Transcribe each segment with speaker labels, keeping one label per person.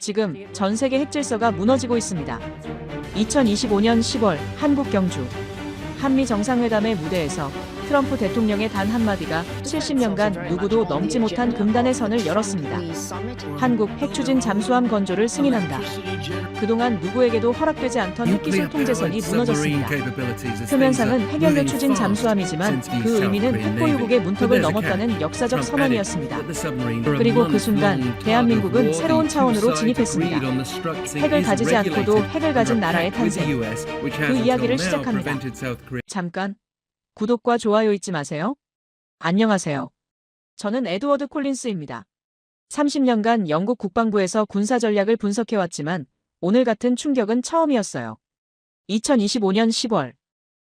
Speaker 1: 지금 전 세계 핵질서가 무너지고 있습니다. 2025년 10월 한국 경주 한미 정상회담의 무대에서 트럼프 대통령의 단 한마디가 70년간 누구도 넘지 못한 금단의 선을 열었습니다. 한국 핵추진 잠수함 건조를 승인한다. 그동안 누구에게도 허락되지 않던 핵기술 통제선이 무너졌습니다. 표면상은 핵연료 추진 잠수함이지만 그 의미는 핵보유국의 문턱을 넘었다는 역사적 선언이었습니다. 그리고 그 순간 대한민국은 새로운 차원으로 진입했습니다. 핵을 가지지 않고도 핵을 가진 나라의 탄생. 그 이야기를 시작합니다. 잠깐 구독과 좋아요 잊지 마세요. 안녕하세요. 저는 에드워드 콜린스입니다. 30년간 영국 국방부에서 군사 전략을 분석해왔지만 오늘 같은 충격은 처음이었어요. 2025년 10월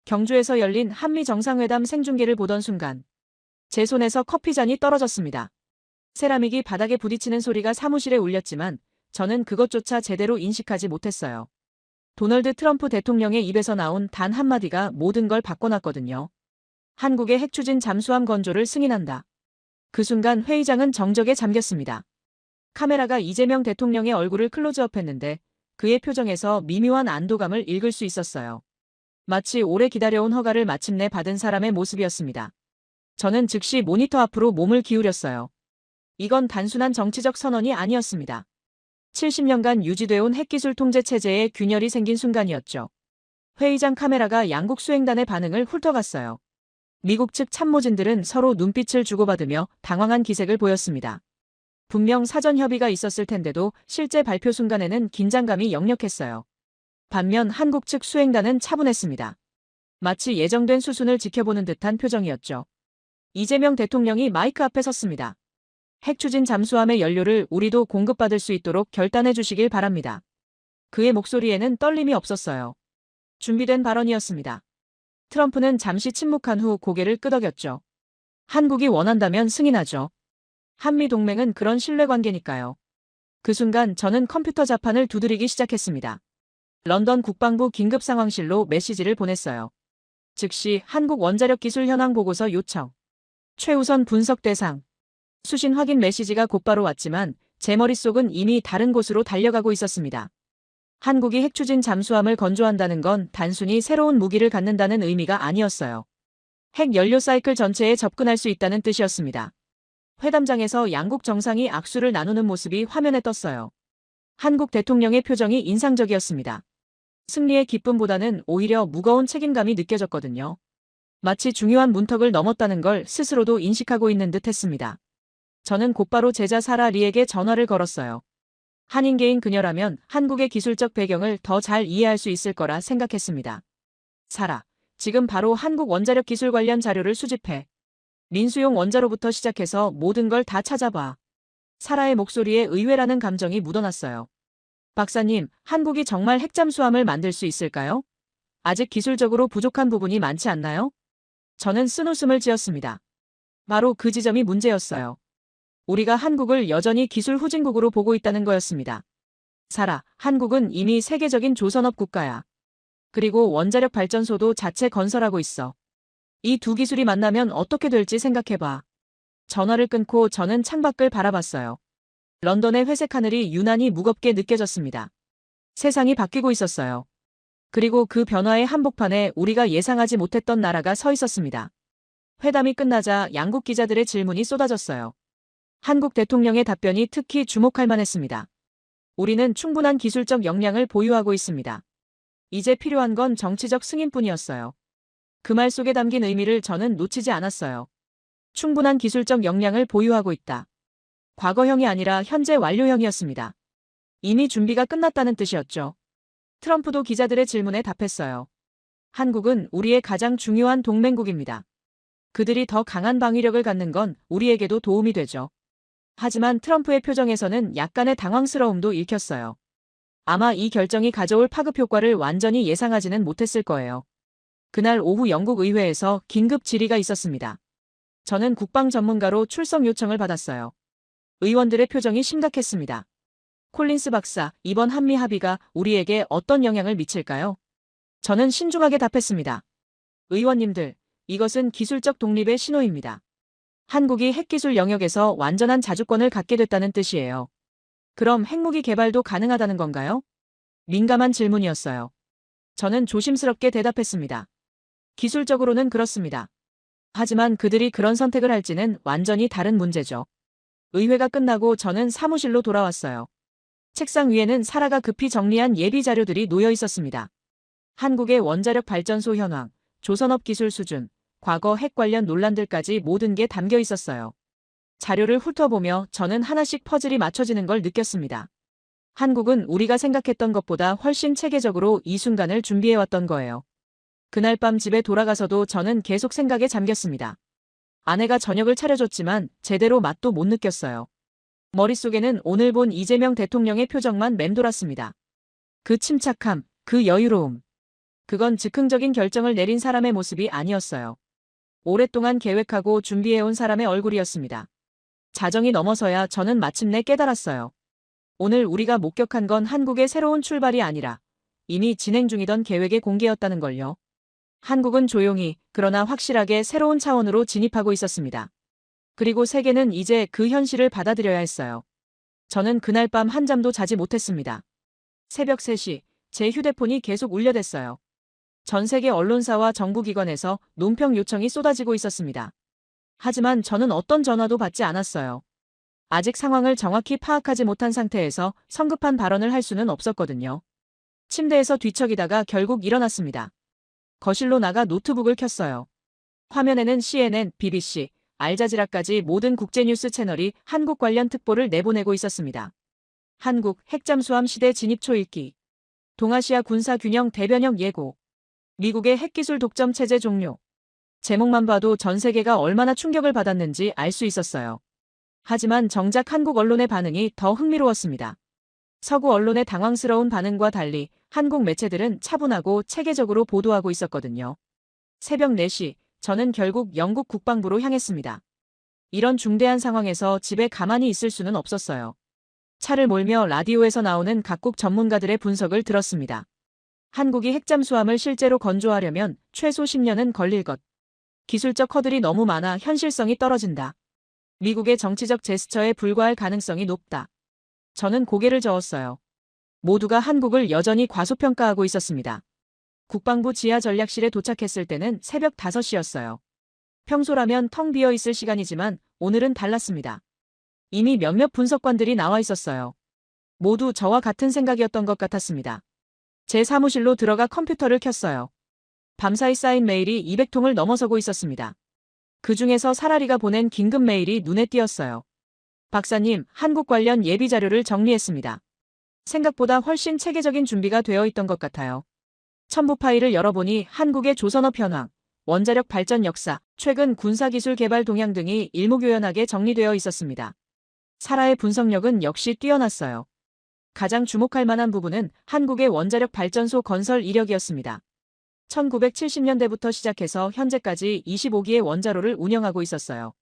Speaker 1: 경주에서 열린 한미 정상회담 생중계를 보던 순간 제 손에서 커피잔이 떨어졌습니다. 세라믹이 바닥에 부딪히는 소리가 사무실에 울렸지만 저는 그것조차 제대로 인식하지 못했어요. 도널드 트럼프 대통령의 입에서 나온 단 한마디가 모든 걸 바꿔놨거든요. 한국의 핵추진 잠수함 건조를 승인한다. 그 순간 회의장은 정적에 잠겼습니다. 카메라가 이재명 대통령의 얼굴을 클로즈업했는데 그의 표정에서 미묘한 안도감을 읽을 수 있었어요. 마치 오래 기다려온 허가를 마침내 받은 사람의 모습이었습니다. 저는 즉시 모니터 앞으로 몸을 기울였어요. 이건 단순한 정치적 선언이 아니었습니다. 70년간 유지되어온 핵기술 통제 체제에 균열이 생긴 순간이었죠. 회의장 카메라가 양국 수행단의 반응을 훑어갔어요. 미국 측 참모진들은 서로 눈빛을 주고받으며 당황한 기색을 보였습니다. 분명 사전 협의가 있었을 텐데도 실제 발표 순간에는 긴장감이 역력했어요. 반면 한국 측 수행단은 차분했습니다. 마치 예정된 수순을 지켜보는 듯한 표정이었죠. 이재명 대통령이 마이크 앞에 섰습니다. 핵추진 잠수함의 연료를 우리도 공급받을 수 있도록 결단해 주시길 바랍니다. 그의 목소리에는 떨림이 없었어요. 준비된 발언이었습니다. 트럼프는 잠시 침묵한 후 고개를 끄덕였죠. 한국이 원한다면 승인하죠. 한미 동맹은 그런 신뢰관계니까요. 그 순간 저는 컴퓨터 자판을 두드리기 시작했습니다. 런던 국방부 긴급상황실로 메시지를 보냈어요. 즉시 한국 원자력 기술 현황 보고서 요청. 최우선 분석 대상. 수신 확인 메시지가 곧바로 왔지만 제 머릿속은 이미 다른 곳으로 달려가고 있었습니다. 한국이 핵추진 잠수함을 건조한다는 건 단순히 새로운 무기를 갖는다는 의미가 아니었어요. 핵 연료 사이클 전체에 접근할 수 있다는 뜻이었습니다. 회담장에서 양국 정상이 악수를 나누는 모습이 화면에 떴어요. 한국 대통령의 표정이 인상적이었습니다. 승리의 기쁨보다는 오히려 무거운 책임감이 느껴졌거든요. 마치 중요한 문턱을 넘었다는 걸 스스로도 인식하고 있는 듯 했습니다. 저는 곧바로 제자 사라 리에게 전화를 걸었어요. 한인계인 그녀라면 한국의 기술적 배경을 더 잘 이해할 수 있을 거라 생각했습니다. 사라, 지금 바로 한국 원자력 기술 관련 자료를 수집해. 민수용 원자로부터 시작해서 모든 걸 다 찾아봐. 사라의 목소리에 의외라는 감정이 묻어났어요. 박사님, 한국이 정말 핵잠수함을 만들 수 있을까요? 아직 기술적으로 부족한 부분이 많지 않나요? 저는 쓴웃음을 지었습니다. 바로 그 지점이 문제였어요. 우리가 한국을 여전히 기술 후진국으로 보고 있다는 거였습니다. 사라, 한국은 이미 세계적인 조선업 국가야. 그리고 원자력 발전소도 자체 건설하고 있어. 이 두 기술이 만나면 어떻게 될지 생각해봐. 전화를 끊고 저는 창밖을 바라봤어요. 런던의 회색 하늘이 유난히 무겁게 느껴졌습니다. 세상이 바뀌고 있었어요. 그리고 그 변화의 한복판에 우리가 예상하지 못했던 나라가 서 있었습니다. 회담이 끝나자 양국 기자들의 질문이 쏟아졌어요. 한국 대통령의 답변이 특히 주목할 만했습니다. 우리는 충분한 기술적 역량을 보유하고 있습니다. 이제 필요한 건 정치적 승인뿐이었어요. 그 말 속에 담긴 의미를 저는 놓치지 않았어요. 충분한 기술적 역량을 보유하고 있다. 과거형이 아니라 현재 완료형이었습니다. 이미 준비가 끝났다는 뜻이었죠. 트럼프도 기자들의 질문에 답했어요. 한국은 우리의 가장 중요한 동맹국입니다. 그들이 더 강한 방위력을 갖는 건 우리에게도 도움이 되죠. 하지만 트럼프의 표정에서는 약간의 당황스러움도 읽혔어요. 아마 이 결정이 가져올 파급 효과를 완전히 예상하지는 못했을 거예요. 그날 오후 영국 의회에서 긴급 질의가 있었습니다. 저는 국방 전문가로 출석 요청을 받았어요. 의원들의 표정이 심각했습니다. 콜린스 박사, 이번 한미 합의가 우리에게 어떤 영향을 미칠까요? 저는 신중하게 답했습니다. 의원님들, 이것은 기술적 독립의 신호입니다. 한국이 핵기술 영역에서 완전한 자주권을 갖게 됐다는 뜻이에요. 그럼 핵무기 개발도 가능하다는 건가요? 민감한 질문이었어요. 저는 조심스럽게 대답했습니다. 기술적으로는 그렇습니다. 하지만 그들이 그런 선택을 할지는 완전히 다른 문제죠. 의회가 끝나고 저는 사무실로 돌아왔어요. 책상 위에는 사라가 급히 정리한 예비 자료들이 놓여 있었습니다. 한국의 원자력 발전소 현황, 조선업 기술 수준, 과거 핵 관련 논란들까지 모든 게 담겨 있었어요. 자료를 훑어보며 저는 하나씩 퍼즐이 맞춰지는 걸 느꼈습니다. 한국은 우리가 생각했던 것보다 훨씬 체계적으로 이 순간을 준비해왔던 거예요. 그날 밤 집에 돌아가서도 저는 계속 생각에 잠겼습니다. 아내가 저녁을 차려줬지만 제대로 맛도 못 느꼈어요. 머릿속에는 오늘 본 이재명 대통령의 표정만 맴돌았습니다. 그 침착함, 그 여유로움. 그건 즉흥적인 결정을 내린 사람의 모습이 아니었어요. 오랫동안 계획하고 준비해온 사람의 얼굴이었습니다. 자정이 넘어서야 저는 마침내 깨달았어요. 오늘 우리가 목격한 건 한국의 새로운 출발이 아니라 이미 진행 중이던 계획의 공개였다는 걸요. 한국은 조용히 그러나 확실하게 새로운 차원으로 진입하고 있었습니다. 그리고 세계는 이제 그 현실을 받아들여야 했어요. 저는 그날 밤 한잠도 자지 못했습니다. 새벽 3시, 제 휴대폰이 계속 울려댔어요. 전 세계 언론사와 정부기관에서 논평 요청이 쏟아지고 있었습니다. 하지만 저는 어떤 전화도 받지 않았어요. 아직 상황을 정확히 파악하지 못한 상태에서 성급한 발언을 할 수는 없었거든요. 침대에서 뒤척이다가 결국 일어났습니다. 거실로 나가 노트북을 켰어요. 화면에는 CNN, BBC, 알자지라까지 모든 국제뉴스 채널이 한국 관련 특보를 내보내고 있었습니다. 한국 핵잠수함 시대 진입 초읽기. 동아시아 군사 균형 대변형 예고. 미국의 핵기술 독점 체제 종료. 제목만 봐도 전 세계가 얼마나 충격을 받았는지 알 수 있었어요. 하지만 정작 한국 언론의 반응이 더 흥미로웠습니다. 서구 언론의 당황스러운 반응과 달리 한국 매체들은 차분하고 체계적으로 보도하고 있었거든요. 새벽 4시, 저는 결국 영국 국방부로 향했습니다. 이런 중대한 상황에서 집에 가만히 있을 수는 없었어요. 차를 몰며 라디오에서 나오는 각국 전문가들의 분석을 들었습니다. 한국이 핵잠수함을 실제로 건조하려면 최소 10년은 걸릴 것. 기술적 허들이 너무 많아 현실성이 떨어진다. 미국의 정치적 제스처에 불과할 가능성이 높다. 저는 고개를 저었어요. 모두가 한국을 여전히 과소평가하고 있었습니다. 국방부 지하 전략실에 도착했을 때는 새벽 5시였어요. 평소라면 텅 비어 있을 시간이지만 오늘은 달랐습니다. 이미 몇몇 분석관들이 나와 있었어요. 모두 저와 같은 생각이었던 것 같았습니다. 제 사무실로 들어가 컴퓨터를 켰어요. 밤사이 쌓인 메일이 200통을 넘어서고 있었습니다. 그 중에서 사라리가 보낸 긴급 메일이 눈에 띄었어요. 박사님, 한국 관련 예비 자료를 정리했습니다. 생각보다 훨씬 체계적인 준비가 되어 있던 것 같아요. 첨부 파일을 열어보니 한국의 조선업 현황, 원자력 발전 역사, 최근 군사기술 개발 동향 등이 일목요연하게 정리되어 있었습니다. 사라의 분석력은 역시 뛰어났어요. 가장 주목할 만한 부분은 한국의 원자력 발전소 건설 이력이었습니다. 1970년대부터 시작해서 현재까지 25기의 원자로를 운영하고 있었어요.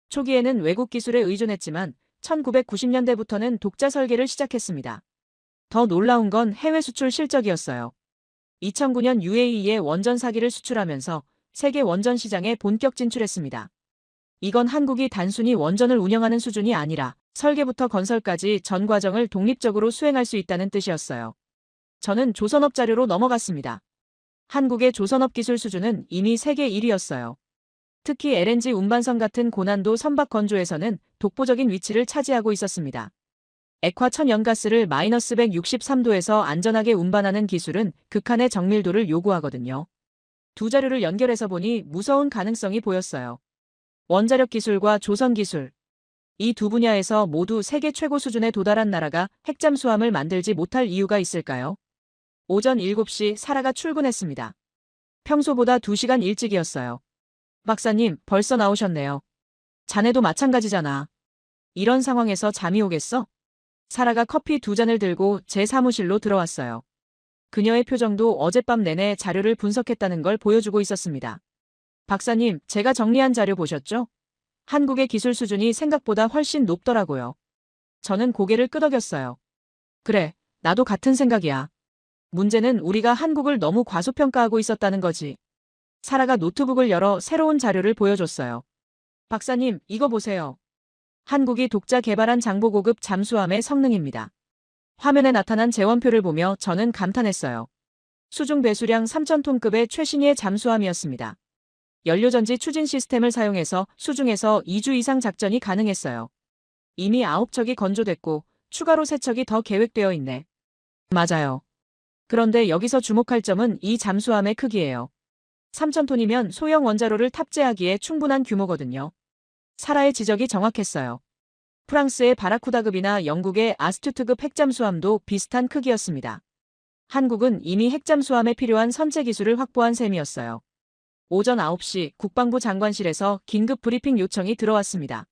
Speaker 1: 초기에는 외국 기술에 의존했지만 1990년대부터는 독자 설계를 시작했습니다. 더 놀라운 건 해외 수출 실적이었어요. 2009년 UAE에 원전 4기를 수출하면서 세계 원전 시장에 본격 진출했습니다. 이건 한국이 단순히 원전을 운영하는 수준이 아니라 설계부터 건설까지 전 과정을 독립적으로 수행할 수 있다는 뜻이었어요. 저는 조선업 자료로 넘어갔습니다. 한국의 조선업 기술 수준은 이미 세계 1위였어요. 특히 LNG 운반선 같은 고난도 선박 건조에서는 독보적인 위치를 차지하고 있었습니다. 액화 천연가스를 마이너스 163도에서 안전하게 운반하는 기술은 극한의 정밀도를 요구하거든요. 두 자료를 연결해서 보니 무서운 가능성이 보였어요. 원자력 기술과 조선 기술. 이 두 분야에서 모두 세계 최고 수준에 도달한 나라가 핵잠수함을 만들지 못할 이유가 있을까요? 오전 7시 사라가 출근했습니다. 평소보다 2시간 일찍이었어요. 박사님, 벌써 나오셨네요. 자네도 마찬가지잖아. 이런 상황에서 잠이 오겠어? 사라가 커피 2잔을 들고 제 사무실로 들어왔어요. 그녀의 표정도 어젯밤 내내 자료를 분석했다는 걸 보여주고 있었습니다. 박사님, 제가 정리한 자료 보셨죠? 한국의 기술 수준이 생각보다 훨씬 높더라고요. 저는 고개를 끄덕였어요. 그래, 나도 같은 생각이야. 문제는 우리가 한국을 너무 과소평가하고 있었다는 거지. 사라가 노트북을 열어 새로운 자료를 보여줬어요. 박사님, 이거 보세요. 한국이 독자 개발한 장보고급 잠수함의 성능입니다. 화면에 나타난 재원표를 보며 저는 감탄했어요. 수중 배수량 3,000톤급의 최신의 잠수함이었습니다. 연료전지 추진 시스템을 사용해서 수중에서 2주 이상 작전이 가능했어요. 이미 9척이 건조됐고 추가로 3척이 더 계획되어 있네. 맞아요. 그런데 여기서 주목할 점은 이 잠수함의 크기예요. 3,000톤이면 소형 원자로를 탑재하기에 충분한 규모거든요. 사라의 지적이 정확했어요. 프랑스의 바라쿠다급이나 영국의 아스투트급 핵잠수함도 비슷한 크기였습니다. 한국은 이미 핵잠수함에 필요한 선체 기술을 확보한 셈이었어요. 오전 9시 국방부 장관실에서 긴급 브리핑 요청이 들어왔습니다.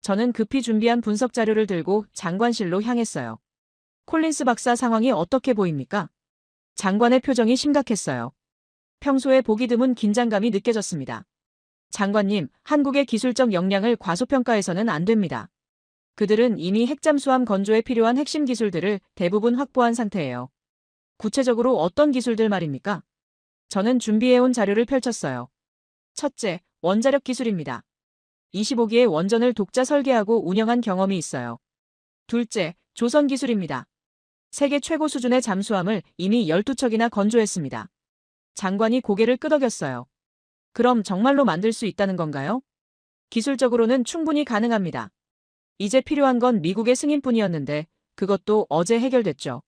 Speaker 1: 저는 급히 준비한 분석 자료를 들고 장관실로 향했어요. 콜린스 박사 상황이 어떻게 보입니까? 장관의 표정이 심각했어요. 평소에 보기 드문 긴장감이 느껴졌습니다. 장관님, 한국의 기술적 역량을 과소평가해서는 안 됩니다. 그들은 이미 핵잠수함 건조에 필요한 핵심 기술들을 대부분 확보한 상태예요. 구체적으로 어떤 기술들 말입니까? 저는 준비해온 자료를 펼쳤어요. 첫째, 원자력 기술입니다. 25기의 원전을 독자 설계하고 운영한 경험이 있어요. 둘째, 조선 기술입니다. 세계 최고 수준의 잠수함을 이미 12척이나 건조했습니다. 장관이 고개를 끄덕였어요. 그럼 정말로 만들 수 있다는 건가요? 기술적으로는 충분히 가능합니다. 이제 필요한 건 미국의 승인뿐이었는데 그것도 어제 해결됐죠.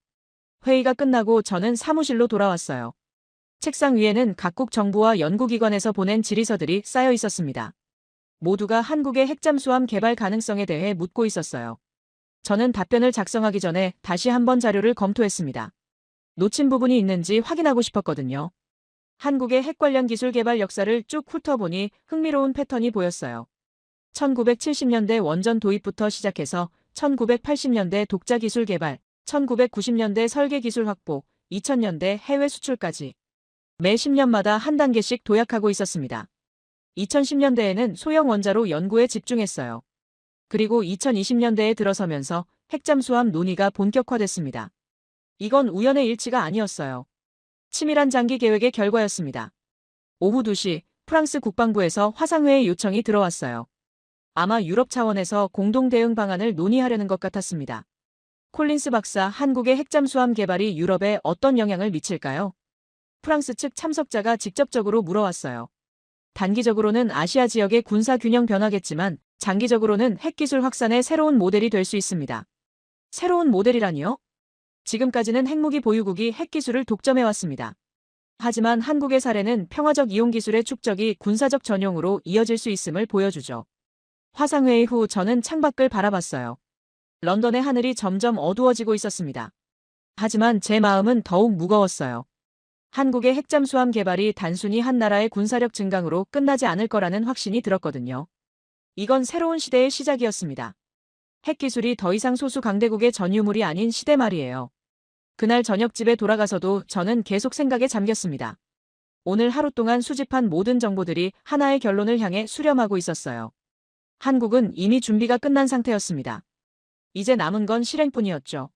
Speaker 1: 회의가 끝나고 저는 사무실로 돌아왔어요. 책상 위에는 각국 정부와 연구기관에서 보낸 질의서들이 쌓여 있었습니다. 모두가 한국의 핵잠수함 개발 가능성에 대해 묻고 있었어요. 저는 답변을 작성하기 전에 다시 한번 자료를 검토했습니다. 놓친 부분이 있는지 확인하고 싶었거든요. 한국의 핵 관련 기술 개발 역사를 쭉 훑어보니 흥미로운 패턴이 보였어요. 1970년대 원전 도입부터 시작해서 1980년대 독자 기술 개발, 1990년대 설계 기술 확보, 2000년대 해외 수출까지 매 10년마다 한 단계씩 도약하고 있었습니다. 2010년대에는 소형 원자로 연구에 집중했어요. 그리고 2020년대에 들어서면서 핵잠수함 논의가 본격화됐습니다. 이건 우연의 일치가 아니었어요. 치밀한 장기 계획의 결과였습니다. 오후 2시 프랑스 국방부에서 화상회의 요청이 들어왔어요. 아마 유럽 차원에서 공동 대응 방안을 논의하려는 것 같았습니다. 콜린스 박사, 한국의 핵잠수함 개발이 유럽에 어떤 영향을 미칠까요? 프랑스 측 참석자가 직접적으로 물어왔어요. 단기적으로는 아시아 지역의 군사 균형 변화겠지만 장기적으로는 핵기술 확산의 새로운 모델이 될 수 있습니다. 새로운 모델이라니요? 지금까지는 핵무기 보유국이 핵기술을 독점해왔습니다. 하지만 한국의 사례는 평화적 이용 기술의 축적이 군사적 전용으로 이어질 수 있음을 보여주죠. 화상회의 후 저는 창밖을 바라봤어요. 런던의 하늘이 점점 어두워지고 있었습니다. 하지만 제 마음은 더욱 무거웠어요. 한국의 핵잠수함 개발이 단순히 한 나라의 군사력 증강으로 끝나지 않을 거라는 확신이 들었거든요. 이건 새로운 시대의 시작이었습니다. 핵기술이 더 이상 소수 강대국의 전유물이 아닌 시대 말이에요. 그날 저녁 집에 돌아가서도 저는 계속 생각에 잠겼습니다. 오늘 하루 동안 수집한 모든 정보들이 하나의 결론을 향해 수렴하고 있었어요. 한국은 이미 준비가 끝난 상태였습니다. 이제 남은 건 실행뿐이었죠.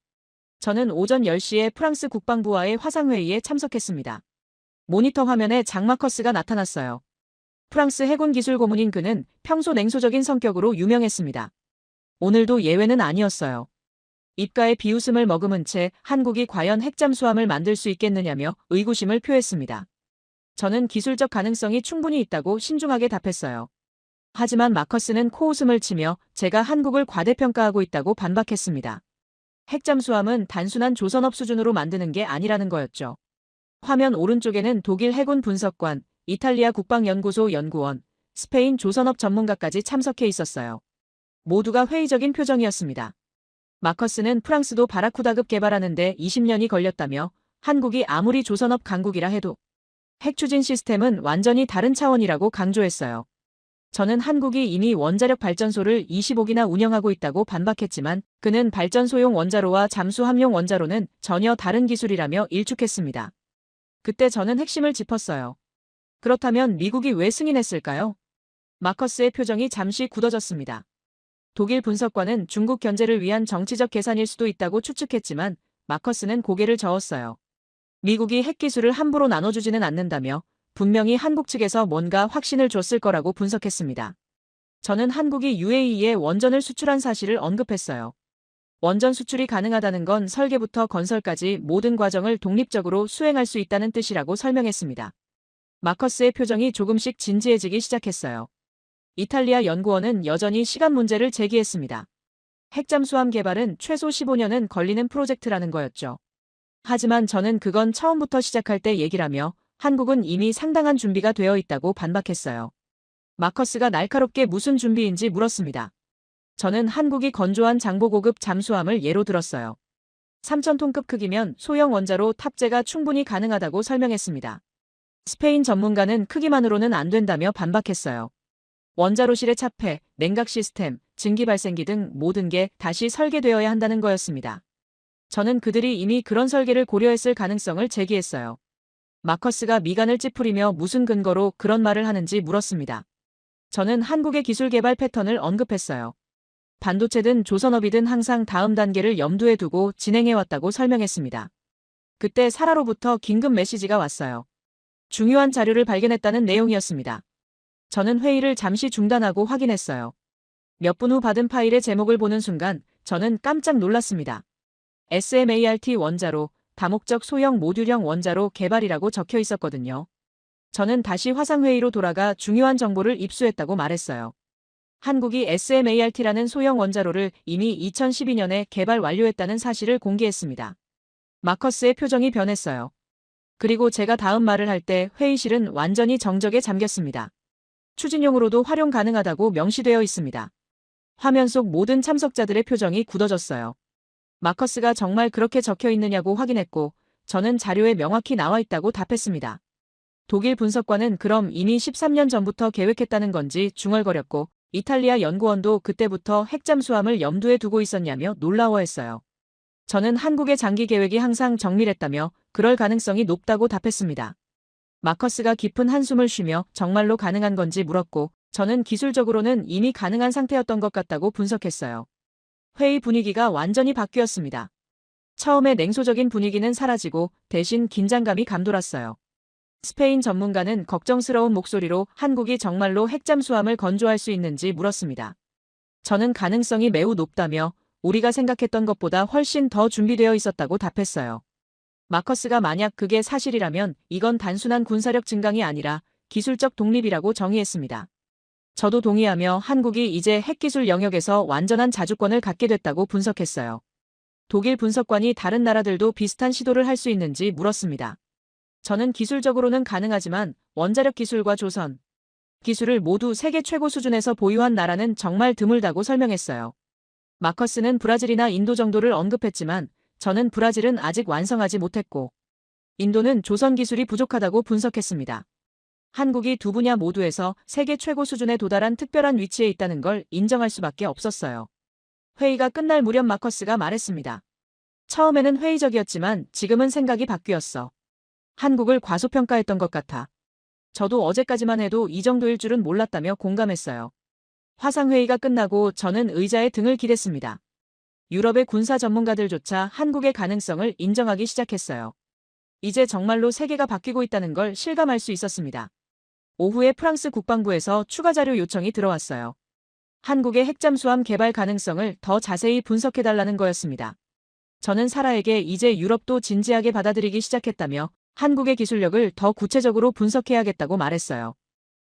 Speaker 1: 저는 오전 10시에 프랑스 국방부와의 화상회의에 참석했습니다. 모니터 화면에 장 마커스가 나타났어요. 프랑스 해군 기술 고문인 그는 평소 냉소적인 성격으로 유명했습니다. 오늘도 예외는 아니었어요. 입가에 비웃음을 머금은 채 한국이 과연 핵잠수함을 만들 수 있겠느냐며 의구심을 표했습니다. 저는 기술적 가능성이 충분히 있다고 신중하게 답했어요. 하지만 마커스는 코웃음을 치며 제가 한국을 과대평가하고 있다고 반박했습니다. 핵잠수함은 단순한 조선업 수준으로 만드는 게 아니라는 거였죠. 화면 오른쪽에는 독일 해군 분석관, 이탈리아 국방연구소 연구원, 스페인 조선업 전문가까지 참석해 있었어요. 모두가 회의적인 표정이었습니다. 마커스는 프랑스도 바라쿠다급 개발하는데 20년이 걸렸다며 한국이 아무리 조선업 강국이라 해도 핵추진 시스템은 완전히 다른 차원이라고 강조했어요. 저는 한국이 이미 원자력 발전소를 25기나 운영하고 있다고 반박했지만 그는 발전소용 원자로와 잠수함용 원자로는 전혀 다른 기술이라며 일축했습니다. 그때 저는 핵심을 짚었어요. 그렇다면 미국이 왜 승인했을까요? 마커스의 표정이 잠시 굳어졌습니다. 독일 분석관은 중국 견제를 위한 정치적 계산일 수도 있다고 추측했지만 마커스는 고개를 저었어요. 미국이 핵기술을 함부로 나눠주지는 않는다며 분명히 한국 측에서 뭔가 확신을 줬을 거라고 분석했습니다. 저는 한국이 UAE에 원전을 수출한 사실을 언급했어요. 원전 수출이 가능하다는 건 설계부터 건설까지 모든 과정을 독립적으로 수행할 수 있다는 뜻이라고 설명했습니다. 마커스의 표정이 조금씩 진지해지기 시작했어요. 이탈리아 연구원은 여전히 시간 문제를 제기했습니다. 핵잠수함 개발은 최소 15년은 걸리는 프로젝트라는 거였죠. 하지만 저는 그건 처음부터 시작할 때 얘기라며 한국은 이미 상당한 준비가 되어 있다고 반박했어요. 마커스가 날카롭게 무슨 준비인지 물었습니다. 저는 한국이 건조한 장보고급 잠수함을 예로 들었어요. 3,000톤급 크기면 소형 원자로 탑재가 충분히 가능하다고 설명했습니다. 스페인 전문가는 크기만으로는 안 된다며 반박했어요. 원자로실의 차폐, 냉각 시스템, 증기 발생기 등 모든 게 다시 설계되어야 한다는 거였습니다. 저는 그들이 이미 그런 설계를 고려했을 가능성을 제기했어요. 마커스가 미간을 찌푸리며 무슨 근거로 그런 말을 하는지 물었습니다. 저는 한국의 기술 개발 패턴을 언급했어요. 반도체든 조선업이든 항상 다음 단계를 염두에 두고 진행해왔다고 설명했습니다. 그때 사라로부터 긴급 메시지가 왔어요. 중요한 자료를 발견했다는 내용이었습니다. 저는 회의를 잠시 중단하고 확인했어요. 몇 분 후 받은 파일의 제목을 보는 순간 저는 깜짝 놀랐습니다. SMART 원자로, 다목적 소형 모듈형 원자로 개발이라고 적혀 있었거든요. 저는 다시 화상회의로 돌아가 중요한 정보를 입수했다고 말했어요. 한국이 SMART라는 소형 원자로를 이미 2012년에 개발 완료했다는 사실을 공개했습니다. 마커스의 표정이 변했어요. 그리고 제가 다음 말을 할 때 회의실은 완전히 정적에 잠겼습니다. 추진용으로도 활용 가능하다고 명시되어 있습니다. 화면 속 모든 참석자들의 표정이 굳어졌어요. 마커스가 정말 그렇게 적혀 있느냐고 확인했고 저는 자료에 명확히 나와 있다고 답했습니다. 독일 분석관은 그럼 이미 13년 전부터 계획했다는 건지 중얼거렸고 이탈리아 연구원도 그때부터 핵잠수함을 염두에 두고 있었냐며 놀라워했어요. 저는 한국의 장기 계획이 항상 정밀했다며 그럴 가능성이 높다고 답했습니다. 마커스가 깊은 한숨을 쉬며 정말로 가능한 건지 물었고 저는 기술적으로는 이미 가능한 상태였던 것 같다고 분석했어요. 회의 분위기가 완전히 바뀌었습니다. 처음에 냉소적인 분위기는 사라지고 대신 긴장감이 감돌았어요. 스페인 전문가는 걱정스러운 목소리로 한국이 정말로 핵잠수함을 건조할 수 있는지 물었습니다. 저는 가능성이 매우 높다며 우리가 생각했던 것보다 훨씬 더 준비되어 있었다고 답했어요. 마커스가 만약 그게 사실이라면 이건 단순한 군사력 증강이 아니라 기술적 독립이라고 정의했습니다. 저도 동의하며 한국이 이제 핵기술 영역에서 완전한 자주권을 갖게 됐다고 분석했어요. 독일 분석관이 다른 나라들도 비슷한 시도를 할 수 있는지 물었습니다. 저는 기술적으로는 가능하지만 원자력 기술과 조선 기술을 모두 세계 최고 수준에서 보유한 나라는 정말 드물다고 설명했어요. 마커스는 브라질이나 인도 정도를 언급했지만 저는 브라질은 아직 완성하지 못했고 인도는 조선 기술이 부족하다고 분석했습니다. 한국이 두 분야 모두에서 세계 최고 수준에 도달한 특별한 위치에 있다는 걸 인정할 수밖에 없었어요. 회의가 끝날 무렵 마커스가 말했습니다. 처음에는 회의적이었지만 지금은 생각이 바뀌었어. 한국을 과소평가했던 것 같아. 저도 어제까지만 해도 이 정도일 줄은 몰랐다며 공감했어요. 화상회의가 끝나고 저는 의자에 등을 기댔습니다. 유럽의 군사 전문가들조차 한국의 가능성을 인정하기 시작했어요. 이제 정말로 세계가 바뀌고 있다는 걸 실감할 수 있었습니다. 오후에 프랑스 국방부에서 추가 자료 요청이 들어왔어요. 한국의 핵잠수함 개발 가능성을 더 자세히 분석해달라는 거였습니다. 저는 사라에게 이제 유럽도 진지하게 받아들이기 시작했다며 한국의 기술력을 더 구체적으로 분석해야겠다고 말했어요.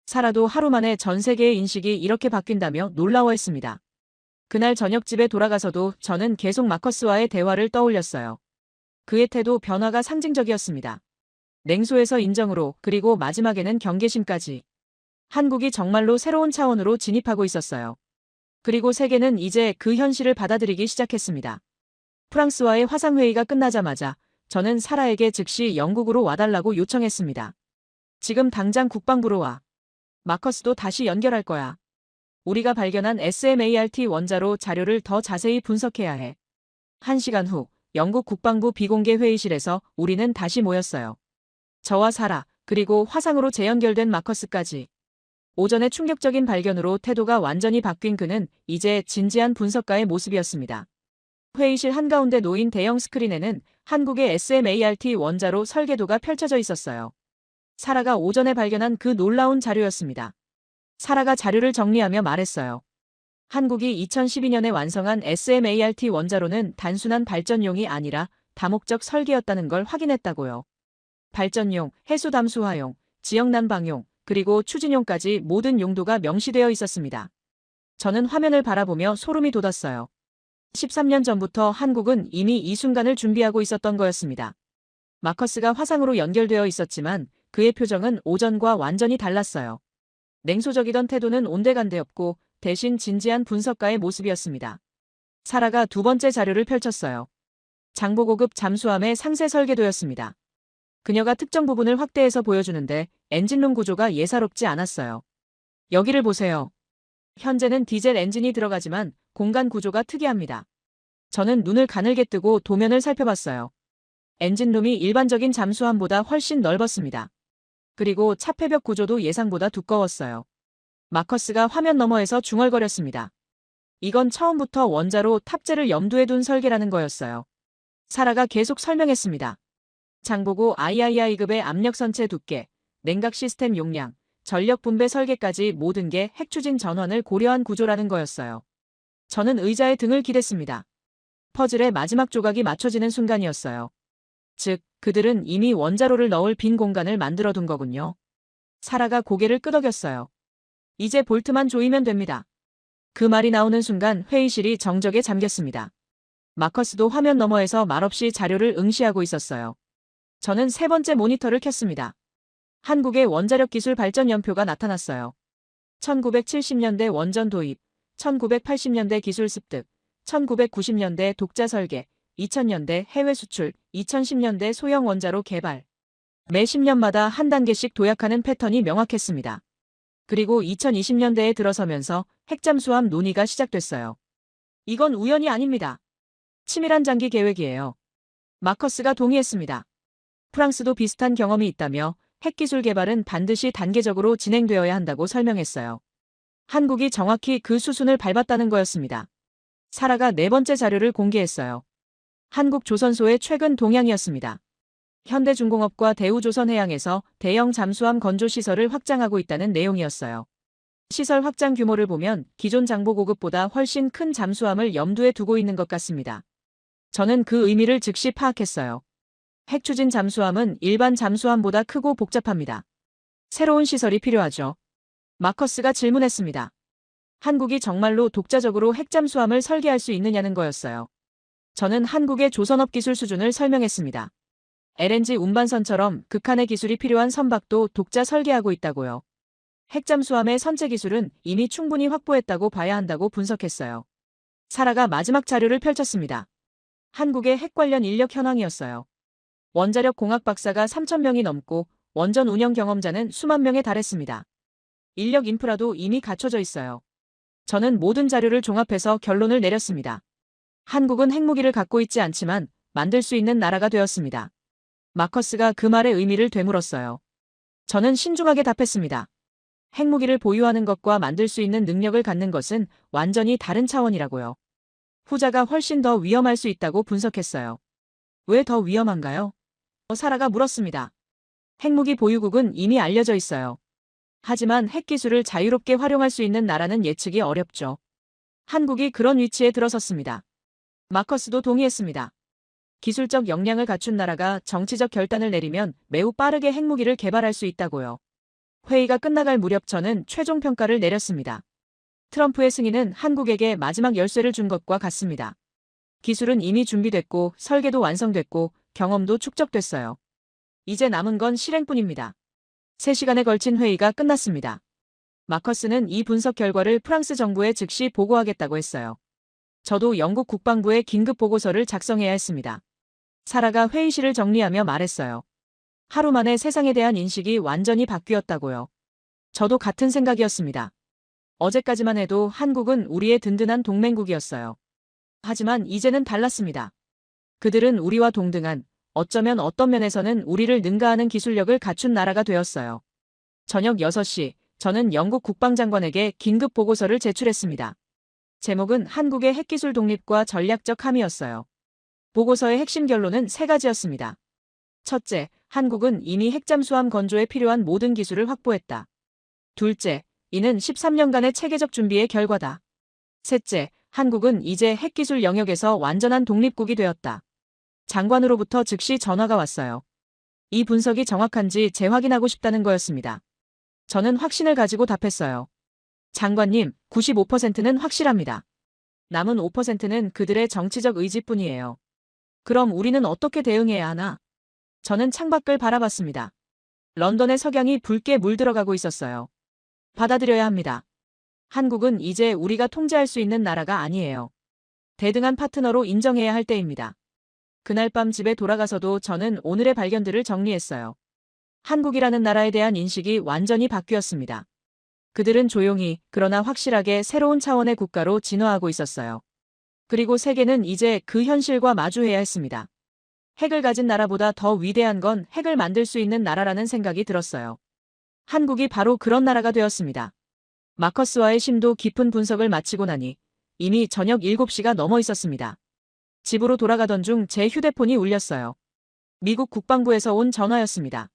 Speaker 1: 사라도 하루 만에 전 세계의 인식이 이렇게 바뀐다며 놀라워했습니다. 그날 저녁 집에 돌아가서도 저는 계속 마커스와의 대화를 떠올렸어요. 그의 태도 변화가 상징적이었습니다. 냉소에서 인정으로 그리고 마지막에는 경계심까지. 한국이 정말로 새로운 차원으로 진입하고 있었어요. 그리고 세계는 이제 그 현실을 받아들이기 시작했습니다. 프랑스와의 화상회의가 끝나자마자 저는 사라에게 즉시 영국으로 와달라고 요청했습니다. 지금 당장 국방부로 와. 마커스도 다시 연결할 거야. 우리가 발견한 SMART 원자로 자료를 더 자세히 분석해야 해. 1시간 후 영국 국방부 비공개 회의실에서 우리는 다시 모였어요. 저와 사라, 그리고 화상으로 재연결된 마커스까지. 오전의 충격적인 발견으로 태도가 완전히 바뀐 그는 이제 진지한 분석가의 모습이었습니다. 회의실 한가운데 놓인 대형 스크린에는 한국의 SMART 원자로 설계도가 펼쳐져 있었어요. 사라가 오전에 발견한 그 놀라운 자료였습니다. 사라가 자료를 정리하며 말했어요. 한국이 2012년에 완성한 SMART 원자로는 단순한 발전용이 아니라 다목적 설계였다는 걸 확인했다고요. 발전용, 해수 담수화용, 지역 난방용, 그리고 추진용까지 모든 용도가 명시되어 있었습니다. 저는 화면을 바라보며 소름이 돋았어요. 13년 전부터 한국은 이미 이 순간을 준비하고 있었던 거였습니다. 마커스가 화상으로 연결되어 있었지만 그의 표정은 오전과 완전히 달랐어요. 냉소적이던 태도는 온데간데 없고 대신 진지한 분석가의 모습이었습니다. 사라가 두 번째 자료를 펼쳤어요. 장보고급 잠수함의 상세 설계도였습니다. 그녀가 특정 부분을 확대해서 보여주는데 엔진룸 구조가 예사롭지 않았어요. 여기를 보세요. 현재는 디젤 엔진이 들어가지만 공간 구조가 특이합니다. 저는 눈을 가늘게 뜨고 도면을 살펴봤어요. 엔진룸이 일반적인 잠수함보다 훨씬 넓었습니다. 그리고 차폐벽 구조도 예상보다 두꺼웠어요. 마커스가 화면 너머에서 중얼거렸습니다. 이건 처음부터 원자로 탑재를 염두에 둔 설계라는 거였어요. 사라가 계속 설명했습니다. 장보고 III급의 압력 선체 두께, 냉각 시스템 용량, 전력 분배 설계까지 모든 게 핵추진 전원을 고려한 구조라는 거였어요. 저는 의자에 등을 기댔습니다. 퍼즐의 마지막 조각이 맞춰지는 순간이었어요. 즉, 그들은 이미 원자로를 넣을 빈 공간을 만들어 둔 거군요. 사라가 고개를 끄덕였어요. 이제 볼트만 조이면 됩니다. 그 말이 나오는 순간 회의실이 정적에 잠겼습니다. 마커스도 화면 너머에서 말없이 자료를 응시하고 있었어요. 저는 세 번째 모니터를 켰습니다. 한국의 원자력 기술 발전 연표가 나타났어요. 1970년대 원전 도입, 1980년대 기술 습득, 1990년대 독자 설계, 2000년대 해외 수출, 2010년대 소형 원자로 개발. 매 10년마다 한 단계씩 도약하는 패턴이 명확했습니다. 그리고 2020년대에 들어서면서 핵잠수함 논의가 시작됐어요. 이건 우연이 아닙니다. 치밀한 장기 계획이에요. 마커스가 동의했습니다. 프랑스도 비슷한 경험이 있다며 핵기술 개발은 반드시 단계적으로 진행되어야 한다고 설명했어요. 한국이 정확히 그 수순을 밟았다는 거였습니다. 사라가 네 번째 자료를 공개했어요. 한국조선소의 최근 동향이었습니다. 현대중공업과 대우조선해양에서 대형 잠수함 건조 시설을 확장하고 있다는 내용이었어요. 시설 확장 규모를 보면 기존 장보고급보다 훨씬 큰 잠수함을 염두에 두고 있는 것 같습니다. 저는 그 의미를 즉시 파악했어요. 핵추진 잠수함은 일반 잠수함보다 크고 복잡합니다. 새로운 시설이 필요하죠. 마커스가 질문했습니다. 한국이 정말로 독자적으로 핵잠수함을 설계할 수 있느냐는 거였어요. 저는 한국의 조선업 기술 수준을 설명했습니다. LNG 운반선처럼 극한의 기술이 필요한 선박도 독자 설계하고 있다고요. 핵잠수함의 선체 기술은 이미 충분히 확보했다고 봐야 한다고 분석했어요. 사라가 마지막 자료를 펼쳤습니다. 한국의 핵 관련 인력 현황이었어요. 원자력 공학 박사가 3,000명이 넘고 원전 운영 경험자는 수만 명에 달했습니다. 인력 인프라도 이미 갖춰져 있어요. 저는 모든 자료를 종합해서 결론을 내렸습니다. 한국은 핵무기를 갖고 있지 않지만 만들 수 있는 나라가 되었습니다. 마커스가 그 말의 의미를 되물었어요. 저는 신중하게 답했습니다. 핵무기를 보유하는 것과 만들 수 있는 능력을 갖는 것은 완전히 다른 차원이라고요. 후자가 훨씬 더 위험할 수 있다고 분석했어요. 왜 더 위험한가요? 사라가 물었습니다. 핵무기 보유국은 이미 알려져 있어요. 하지만 핵기술을 자유롭게 활용할 수 있는 나라는 예측이 어렵죠. 한국이 그런 위치에 들어섰습니다. 마커스도 동의했습니다. 기술적 역량을 갖춘 나라가 정치적 결단을 내리면 매우 빠르게 핵무기를 개발할 수 있다고요. 회의가 끝나갈 무렵 저는 최종 평가를 내렸습니다. 트럼프의 승인은 한국에게 마지막 열쇠를 준 것과 같습니다. 기술은 이미 준비됐고 설계도 완성됐고 경험도 축적됐어요. 이제 남은 건 실행뿐입니다. 3시간에 걸친 회의가 끝났습니다. 마커스는 이 분석 결과를 프랑스 정부에 즉시 보고하겠다고 했어요. 저도 영국 국방부에 긴급 보고서를 작성해야 했습니다. 사라가 회의실을 정리하며 말했어요. 하루 만에 세상에 대한 인식이 완전히 바뀌었다고요. 저도 같은 생각이었습니다. 어제까지만 해도 한국은 우리의 든든한 동맹국이었어요. 하지만 이제는 달랐습니다. 그들은 우리와 동등한, 어쩌면 어떤 면에서는 우리를 능가하는 기술력을 갖춘 나라가 되었어요. 저녁 6시, 저는 영국 국방장관에게 긴급 보고서를 제출했습니다. 제목은 한국의 핵기술 독립과 전략적 함의였어요. 보고서의 핵심 결론은 3가지였습니다. 첫째, 한국은 이미 핵잠수함 건조에 필요한 모든 기술을 확보했다. 둘째, 이는 13년간의 체계적 준비의 결과다. 셋째, 한국은 이제 핵기술 영역에서 완전한 독립국이 되었다. 장관으로부터 즉시 전화가 왔어요. 이 분석이 정확한지 재확인하고 싶다는 거였습니다. 저는 확신을 가지고 답했어요. 장관님, 95%는 확실합니다. 남은 5%는 그들의 정치적 의지뿐이에요. 그럼 우리는 어떻게 대응해야 하나? 저는 창밖을 바라봤습니다. 런던의 석양이 붉게 물들어가고 있었어요. 받아들여야 합니다. 한국은 이제 우리가 통제할 수 있는 나라가 아니에요. 대등한 파트너로 인정해야 할 때입니다. 그날 밤 집에 돌아가서도 저는 오늘의 발견들을 정리했어요. 한국이라는 나라에 대한 인식이 완전히 바뀌었습니다. 그들은 조용히 그러나 확실하게 새로운 차원의 국가로 진화하고 있었어요. 그리고 세계는 이제 그 현실과 마주해야 했습니다. 핵을 가진 나라보다 더 위대한 건 핵을 만들 수 있는 나라라는 생각이 들었어요. 한국이 바로 그런 나라가 되었습니다. 마커스와의 심도 깊은 분석을 마치고 나니 이미 저녁 7시가 넘어 있었습니다. 집으로 돌아가던 중 제 휴대폰이 울렸어요. 미국 국방부에서 온 전화였습니다.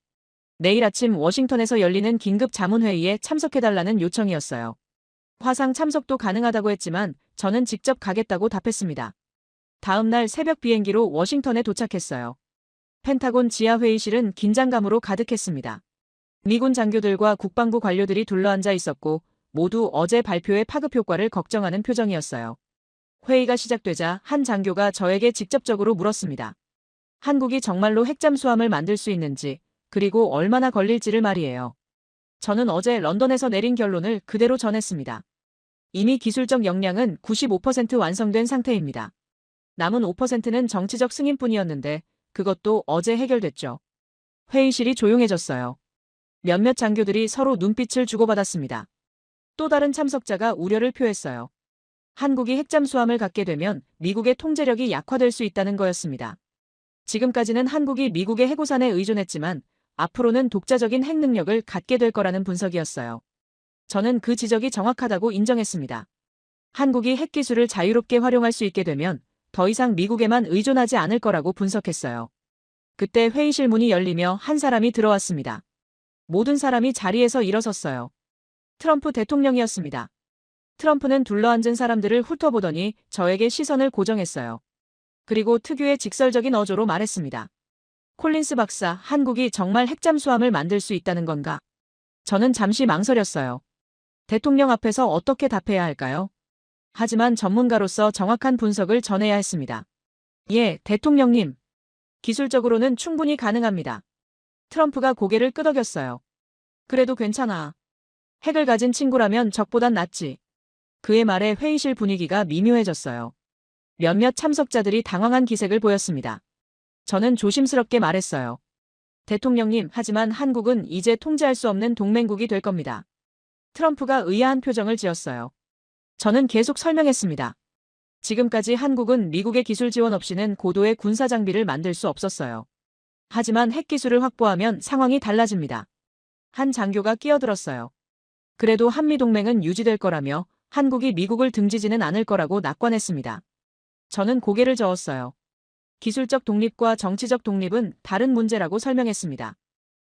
Speaker 1: 내일 아침 워싱턴에서 열리는 긴급 자문회의에 참석해달라는 요청이었어요. 화상 참석도 가능하다고 했지만 저는 직접 가겠다고 답했습니다. 다음 날 새벽 비행기로 워싱턴에 도착했어요. 펜타곤 지하회의실은 긴장감으로 가득했습니다. 미군 장교들과 국방부 관료들이 둘러앉아 있었고 모두 어제 발표의 파급 효과를 걱정하는 표정이었어요. 회의가 시작되자 한 장교가 저에게 직접적으로 물었습니다. 한국이 정말로 핵잠수함을 만들 수 있는지, 그리고 얼마나 걸릴지를 말이에요. 저는 어제 런던에서 내린 결론을 그대로 전했습니다. 이미 기술적 역량은 95% 완성된 상태입니다. 남은 5%는 정치적 승인뿐이었는데 그것도 어제 해결됐죠. 회의실이 조용해졌어요. 몇몇 장교들이 서로 눈빛을 주고받았습니다. 또 다른 참석자가 우려를 표했어요. 한국이 핵잠수함을 갖게 되면 미국의 통제력이 약화될 수 있다는 거였습니다. 지금까지는 한국이 미국의 해구산에 의존했지만 앞으로는 독자적인 핵 능력을 갖게 될 거라는 분석이었어요. 저는 그 지적이 정확하다고 인정했습니다. 한국이 핵기술을 자유롭게 활용할 수 있게 되면 더 이상 미국에만 의존하지 않을 거라고 분석했어요. 그때 회의실 문이 열리며 한 사람이 들어왔습니다. 모든 사람이 자리에서 일어섰어요. 트럼프 대통령이었습니다. 트럼프는 둘러앉은 사람들을 훑어보더니 저에게 시선을 고정했어요. 그리고 특유의 직설적인 어조로 말했습니다. 콜린스 박사, 한국이 정말 핵잠수함을 만들 수 있다는 건가? 저는 잠시 망설였어요. 대통령 앞에서 어떻게 답해야 할까요? 하지만 전문가로서 정확한 분석을 전해야 했습니다. 예, 대통령님. 기술적으로는 충분히 가능합니다. 트럼프가 고개를 끄덕였어요. 그래도 괜찮아. 핵을 가진 친구라면 적보단 낫지. 그의 말에 회의실 분위기가 미묘해졌어요. 몇몇 참석자들이 당황한 기색을 보였습니다. 저는 조심스럽게 말했어요. 대통령님, 하지만 한국은 이제 통제할 수 없는 동맹국이 될 겁니다. 트럼프가 의아한 표정을 지었어요. 저는 계속 설명했습니다. 지금까지 한국은 미국의 기술 지원 없이는 고도의 군사 장비를 만들 수 없었어요. 하지만 핵기술을 확보하면 상황이 달라집니다. 한 장교가 끼어들었어요. 그래도 한미동맹은 유지될 거라며 한국이 미국을 등지지는 않을 거라고 낙관했습니다. 저는 고개를 저었어요. 기술적 독립과 정치적 독립은 다른 문제라고 설명했습니다.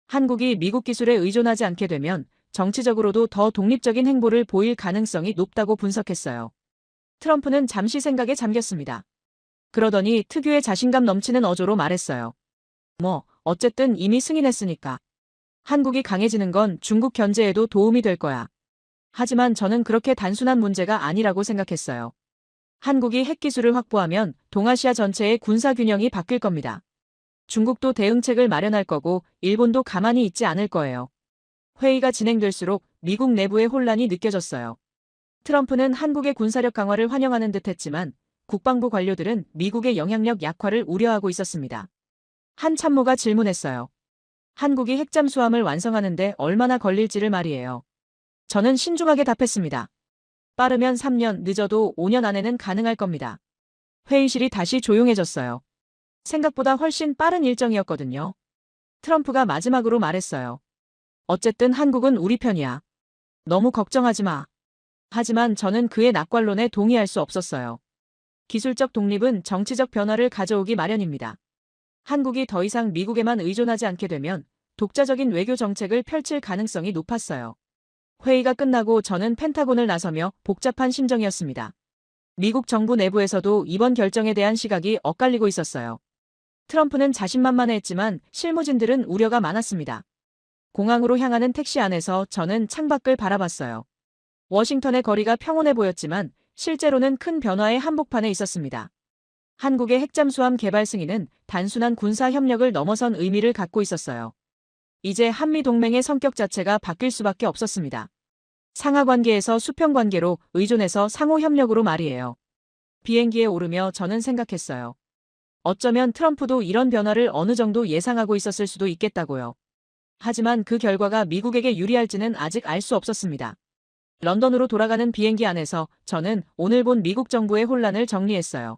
Speaker 1: 한국이 미국 기술에 의존하지 않게 되면 정치적으로도 더 독립적인 행보를 보일 가능성이 높다고 분석했어요. 트럼프는 잠시 생각에 잠겼습니다. 그러더니 특유의 자신감 넘치는 어조로 말했어요. 어쨌든 이미 승인했으니까. 한국이 강해지는 건 중국 견제에도 도움이 될 거야. 하지만 저는 그렇게 단순한 문제가 아니라고 생각했어요. 한국이 핵기술을 확보하면 동아시아 전체의 군사균형이 바뀔 겁니다. 중국도 대응책을 마련할 거고 일본도 가만히 있지 않을 거예요. 회의가 진행될수록 미국 내부의 혼란이 느껴졌어요. 트럼프는 한국의 군사력 강화를 환영하는 듯 했지만 국방부 관료들은 미국의 영향력 약화를 우려하고 있었습니다. 한 참모가 질문했어요. 한국이 핵잠수함을 완성하는데 얼마나 걸릴지를 말이에요. 저는 신중하게 답했습니다. 빠르면 3년, 늦어도 5년 안에는 가능할 겁니다. 회의실이 다시 조용해졌어요. 생각보다 훨씬 빠른 일정이었거든요. 트럼프가 마지막으로 말했어요. 어쨌든 한국은 우리 편이야. 너무 걱정하지 마. 하지만 저는 그의 낙관론에 동의할 수 없었어요. 기술적 독립은 정치적 변화를 가져오기 마련입니다. 한국이 더 이상 미국에만 의존하지 않게 되면 독자적인 외교 정책을 펼칠 가능성이 높았어요. 회의가 끝나고 저는 펜타곤을 나서며 복잡한 심정이었습니다. 미국 정부 내부에서도 이번 결정에 대한 시각이 엇갈리고 있었어요. 트럼프는 자신만만해했지만 실무진들은 우려가 많았습니다. 공항으로 향하는 택시 안에서 저는 창밖을 바라봤어요. 워싱턴의 거리가 평온해 보였지만 실제로는 큰 변화의 한복판에 있었습니다. 한국의 핵잠수함 개발 승인은 단순한 군사 협력을 넘어선 의미를 갖고 있었어요. 이제 한미동맹의 성격 자체가 바뀔 수밖에 없었습니다. 상하관계에서 수평관계로 의존해서 상호협력으로 말이에요. 비행기에 오르며 저는 생각했어요. 어쩌면 트럼프도 이런 변화를 어느 정도 예상하고 있었을 수도 있겠다고요. 하지만 그 결과가 미국에게 유리할지는 아직 알 수 없었습니다. 런던으로 돌아가는 비행기 안에서 저는 오늘 본 미국 정부의 혼란을 정리했어요.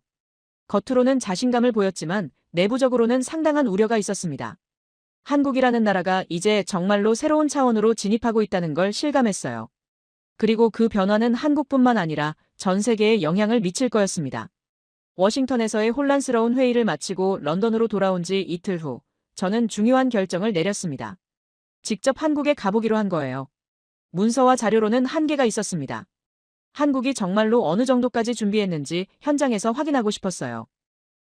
Speaker 1: 겉으로는 자신감을 보였지만 내부적으로는 상당한 우려가 있었습니다. 한국이라는 나라가 이제 정말로 새로운 차원으로 진입하고 있다는 걸 실감했어요. 그리고 그 변화는 한국뿐만 아니라 전 세계에 영향을 미칠 거였습니다. 워싱턴에서의 혼란스러운 회의를 마치고 런던으로 돌아온 지 이틀 후, 저는 중요한 결정을 내렸습니다. 직접 한국에 가보기로 한 거예요. 문서와 자료로는 한계가 있었습니다. 한국이 정말로 어느 정도까지 준비했는지 현장에서 확인하고 싶었어요.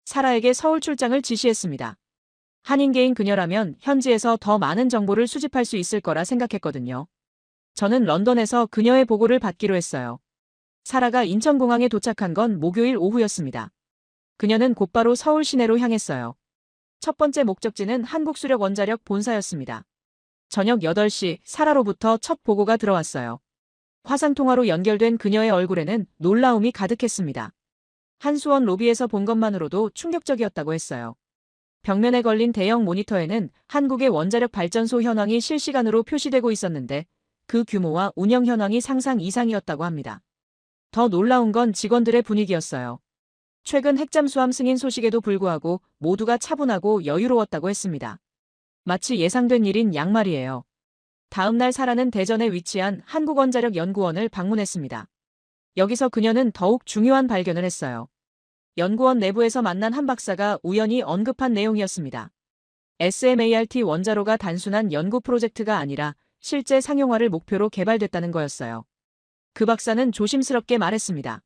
Speaker 1: 사라에게 서울 출장을 지시했습니다. 한인계인 그녀라면 현지에서 더 많은 정보를 수집할 수 있을 거라 생각했거든요. 저는 런던에서 그녀의 보고를 받기로 했어요. 사라가 인천공항에 도착한 건 목요일 오후였습니다. 그녀는 곧바로 서울 시내로 향했어요. 첫 번째 목적지는 한국수력원자력 본사였습니다. 저녁 8시 사라로부터 첫 보고가 들어왔어요. 화상통화로 연결된 그녀의 얼굴에는 놀라움이 가득했습니다. 한수원 로비에서 본 것만으로도 충격적이었다고 했어요. 벽면에 걸린 대형 모니터에는 한국의 원자력 발전소 현황이 실시간으로 표시되고 있었는데 그 규모와 운영 현황이 상상 이상이었다고 합니다. 더 놀라운 건 직원들의 분위기였어요. 최근 핵잠수함 승인 소식에도 불구하고 모두가 차분하고 여유로웠다고 했습니다. 마치 예상된 일인 양말이에요. 다음 날 사라는 대전에 위치한 한국원자력연구원을 방문했습니다. 여기서 그녀는 더욱 중요한 발견을 했어요. 연구원 내부에서 만난 한 박사가 우연히 언급한 내용이었습니다. SMART 원자로가 단순한 연구 프로젝트가 아니라 실제 상용화를 목표로 개발됐다는 거였어요. 그 박사는 조심스럽게 말했습니다.